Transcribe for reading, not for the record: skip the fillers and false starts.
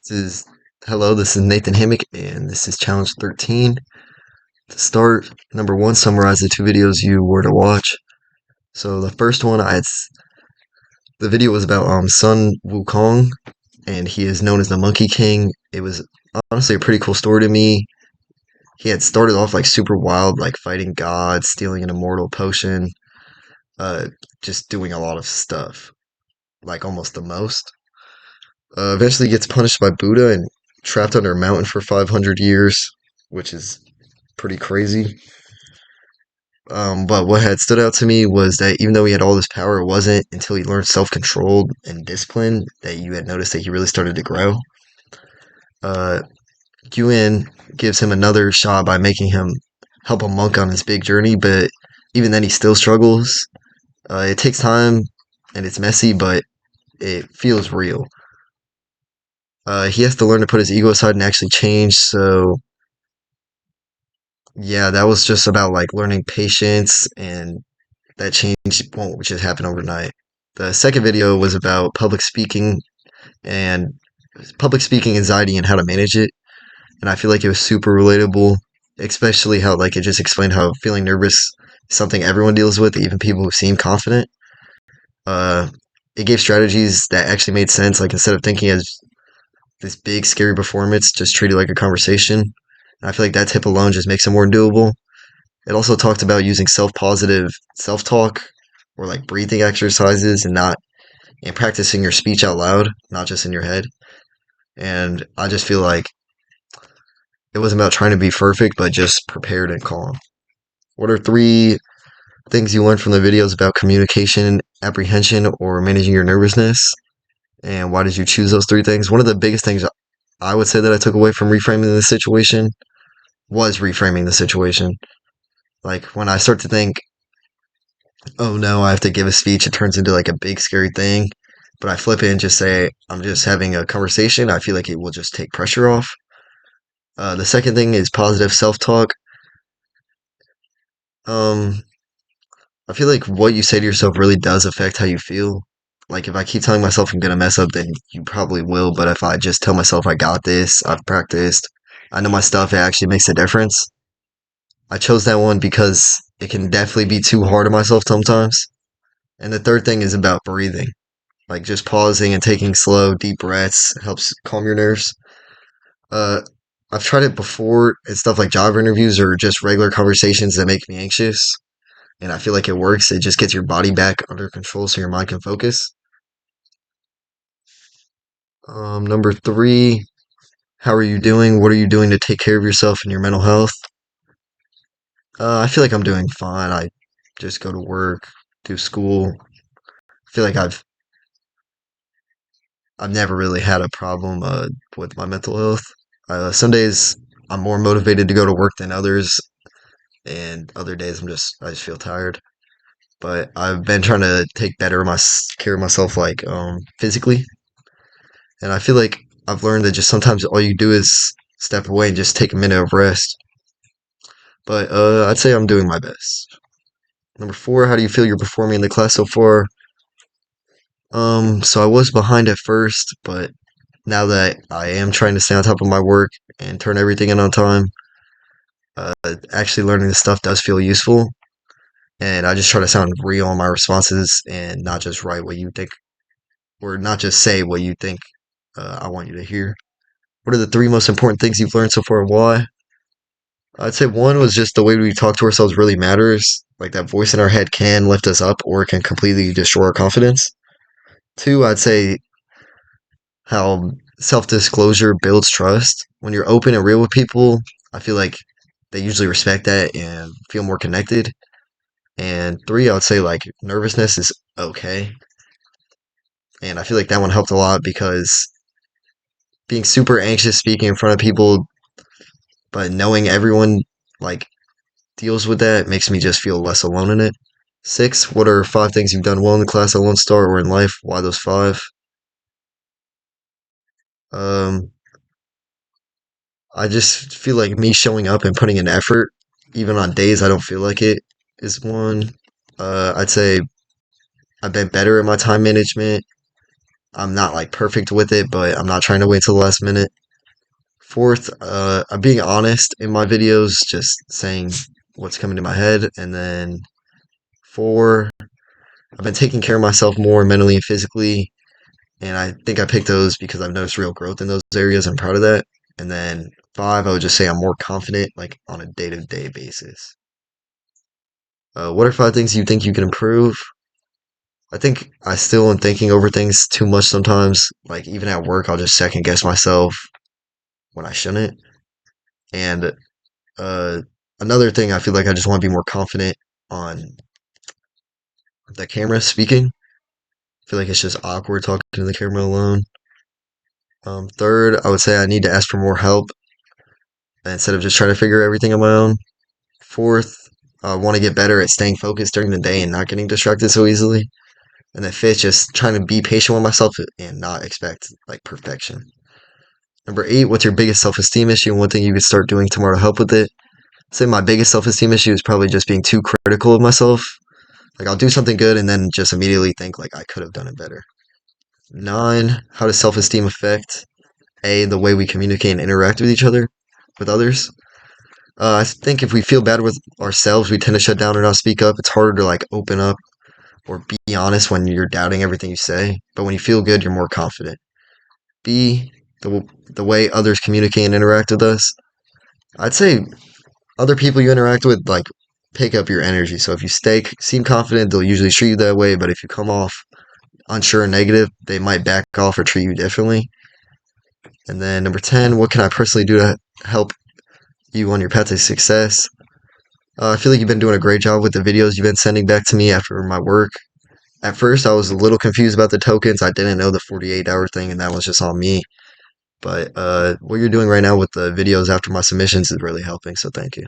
This is this is Nathan Hammock, and this is Challenge 13. To start, number one, summarize the two videos you were to watch. So the first one, the video was about Sun Wukong, and he is known as the Monkey King. It was honestly a pretty cool story to me. He had started off like super wild, like fighting gods, stealing an immortal potion, uh, just doing a lot of stuff, like almost the most. Eventually gets punished by Buddha and trapped under a mountain for 500 years, which is pretty crazy. But what had stood out to me was that even though he had all this power, it wasn't until he learned self control and discipline that you had noticed that he really started to grow. Uh, Yuan gives him another shot by making him help a monk on his big journey, but even then he still struggles. It takes time and it's messy, but it feels real. He has to learn to put his ego aside and actually change, so yeah, that was just about like learning patience, and that change won't just happen overnight. The second video was about and public speaking anxiety and how to manage it, and I feel like it was super relatable, especially how like it just explained how feeling nervous is something everyone deals with, even people who seem confident. Uh, it gave strategies that actually made sense. Like instead of thinking as this big scary performance, just treat it like a conversation. And I feel like that tip alone just makes it more doable. It also talked about using self-positive self-talk or like breathing exercises and practicing your speech out loud, not just in your head. And I just feel like it wasn't about trying to be perfect, but just prepared and calm. What are three things you learned from the videos about communication, apprehension, or managing your nervousness? And why did you choose those three things? One of the biggest things I would say that I took away from reframing the situation was reframing the situation. Like when I start to think, oh no, I have to give a speech, it turns into like a big scary thing. But I flip it and just say, I'm just having a conversation. I feel like it will just take pressure off. The second thing is positive self talk. Um, I feel like what you say to yourself really does affect how you feel. Like if I keep telling myself I'm gonna mess up, then you probably will. But if I just tell myself I got this, I've practiced, I know my stuff, it actually makes a difference. I chose that one because it can definitely be too hard on myself sometimes. And the third thing is about breathing. Like just pausing and taking slow, deep breaths helps calm your nerves. Uh, I've tried it before in stuff like job interviews or just regular conversations that make me anxious, and I feel like it works. It just gets your body back under control so your mind can focus. Number three, how are you doing? What are you doing to take care of yourself and your mental health? I feel like I'm doing fine. I just go to work, do school. I feel like I've never really had a problem with my mental health. Some days I'm more motivated to go to work than others, and other days I just feel tired. But I've been trying to take better care of myself, like physically, and I feel like I've learned that just sometimes all you do is step away and just take a minute of rest. But I'd say I'm doing my best. Number four, how do you feel you're performing in the class so far? So I was behind at first, but now that I am trying to stay on top of my work and turn everything in on time, actually learning this stuff does feel useful. And I just try to sound real in my responses and not just write what you think, or not just say what you think I want you to hear. What are the three most important things you've learned so far and why? I'd say one was just the way we talk to ourselves really matters. Like that voice in our head can lift us up or it can completely destroy our confidence. Two, I'd say how self disclosure builds trust. When you're open and real with people, I feel like they usually respect that and feel more connected. And three, I would say like nervousness is okay. And I feel like that one helped a lot because being super anxious speaking in front of people, but knowing everyone like deals with that makes me just feel less alone in it. Six, what are five things you've done well in the class at Lone Star or in life? Why those five? Um, I just feel like me showing up and putting in effort, even on days I don't feel like it, is one. I'd say I've been better at my time management. I'm not like perfect with it, but I'm not trying to wait till the last minute. Fourth, I'm being honest in my videos, just saying what's coming to my head. And then four, I've been taking care of myself more mentally and physically. And I think I picked those because I've noticed real growth in those areas. I'm proud of that. And then five, I would just say I'm more confident, like on a day to day basis. What are five things you think you can improve? I think I still am thinking over things too much sometimes. Like even at work, I'll just second guess myself when I shouldn't. And uh, another thing, I feel like I just want to be more confident on the camera speaking. I feel like it's just awkward talking to the camera alone. Third, I would say I need to ask for more help instead of just trying to figure everything on my own. Fourth, I want to get better at staying focused during the day and not getting distracted so easily. And then fifth, just trying to be patient with myself and not expect like perfection. Number eight, what's your biggest self esteem issue and one thing you could start doing tomorrow to help with it? I'd say my biggest self esteem issue is probably just being too critical of myself. Like I'll do something good and then just immediately think like I could have done it better. Nine, how does self esteem affect the way we communicate and interact with each other, with others? I think if we feel bad with ourselves, we tend to shut down or not speak up. It's harder to like open up or be honest when you're doubting everything you say. But when you feel good, you're more confident. B, the way others communicate and interact with us. I'd say other people you interact with like pick up your energy. So if you seem confident, they'll usually treat you that way. But if you come off unsure and negative, they might back off or treat you differently. And then number 10, what can I personally do to help you on your path to success? I feel like you've been doing a great job with the videos you've been sending back to me after my work. At first, I was a little confused about the tokens. I didn't know the 48-hour thing, and that was just on me. But what you're doing right now with the videos after my submissions is really helping, so thank you.